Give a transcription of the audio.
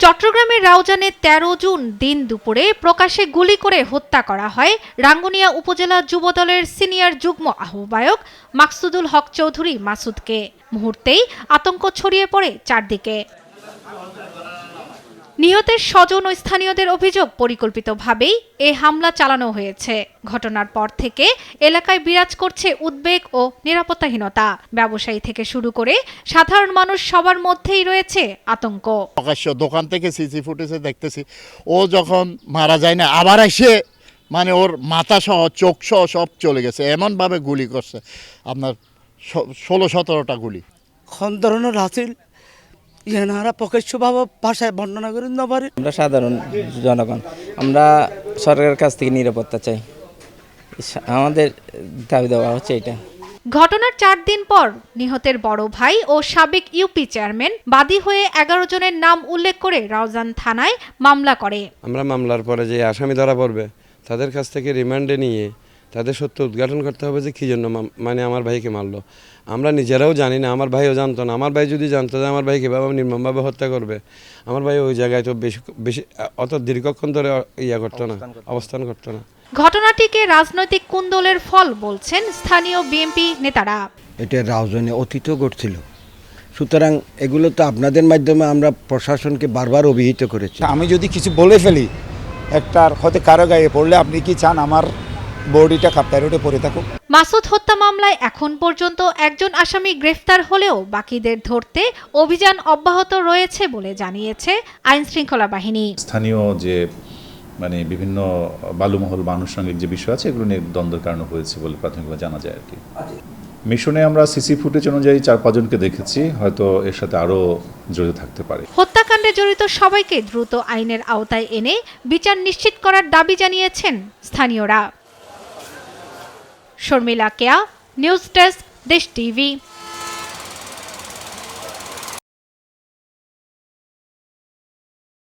চট্টগ্রামের রাউজানে ১৩ জুন দিন দুপুরে প্রকাশ্যে গুলি করে হত্যা করা হয় রাঙ্গুনিয়া উপজেলা যুবদলের সিনিয়র যুগ্ম আহ্বায়ক মাকসুদুল হক চৌধুরী মাসুদকে। মুহূর্তেই আতঙ্ক ছড়িয়ে পড়ে চারদিকে। নিহতের স্বজন ও স্থানীয়দের অভিযোগ, পরিকল্পিতভাবেই এ হামলা চালানো হয়েছে। ঘটনার পর থেকে এলাকায় বিরাজ করছে উদ্বেগ ও নিরাপত্তাহীনতা। ব্যবসায়ী থেকে শুরু করে সাধারণ মানুষ সবার মধ্যেই রয়েছে আতঙ্ক। প্রকাশ্য দোকান থেকে সিসি ফুটেজে দেখতেছি ও যখন মারা যায় না আবার এসে মানে ওর মাথা সহ চোখ সহ সব চলে গেছে, এমনভাবে গুলি করছে আপনার ১৬-১৭টা গুলি। কোন ধরনের হাসিল ইনারা প্রকাশ্যভাবে ভাষায় বর্ণনা করে না পারে। আমরা সাধারণ জনগণ, আমরা সরকারের কাছ থেকে নিরাপত্তা চাই। আমাদের দাবি দেওয়া হচ্ছে এটা। ঘটনার ৪ দিন পর নিহতের বড় ভাই ও সাবেক ইউপি চেয়ারম্যান বাদী হয়ে ১১ জনের নাম উল্লেখ করে রাউজান থানায় মামলা করে। আমরা মামলার পরে যে আসামি ধরা পড়বে তাদের কাছ থেকে রিমান্ডে নিয়ে তাদের সত্য উদ্ঘাটন করতে হবে যে কী জন্য মানে আমার ভাইকে মারলো। আমরা নিজেরাও জানি না, আমার ভাইও জানতো না। আমার ভাই যদি জানতো যে আমার ভাইকে বাবা নির্মমভাবে হত্যা করবে, আমার ভাই ওই জায়গায় তো বেশি অত দীর্ঘক্ষণ ধরে করতো না, অবস্থান করতো না। ঘটনাটিকে রাজনৈতিক কুন্দলের ফল বলছেন স্থানীয় বিএনপি নেতারা। এটা রাউজানে অতীত ঘটছিল, সুতরাং এগুলো তো আপনাদের মাধ্যমে আমরা প্রশাসনকে বারবার অভিহিত করেছি। আমি যদি কিছু বলে ফেলি একটার হয়তো কারো গায়ে পড়লে আপনি কি চান আমার বডিটা কাপ্তায় রোডে পড়ে থাকুক? মাসুদ হত্যা মামলায় এখন পর্যন্ত একজন আসামি গ্রেফতার হলেও বাকিদের ধরতে অভিযান অব্যাহত রয়েছে বলে জানিয়েছে আইন শৃঙ্খলা বাহিনী। স্থানীয় যে মানে বিভিন্ন বালুমহল মানুষসঙ্গিক যে বিষয় আছে এগুলো নিয়ে দ্বন্দ্বের কারণ হয়েছে বলে প্রাথমিকভাবে জানা যায় আর কি। মিশনে আমরা সিসি ফুটেজ অনুযায়ী ৪-৫ জনকে দেখেছি, হয়তো এর সাথে আরও জড়িত থাকতে পারে। হত্যাকাণ্ডে জড়িত সবাইকে দ্রুত আইনের আওতায় এনে বিচার নিশ্চিত করার দাবি জানিয়েছেন স্থানীয়রা। শর্মিলা কেয়া, নিউজ ডেস্ক, দেশ টিভি।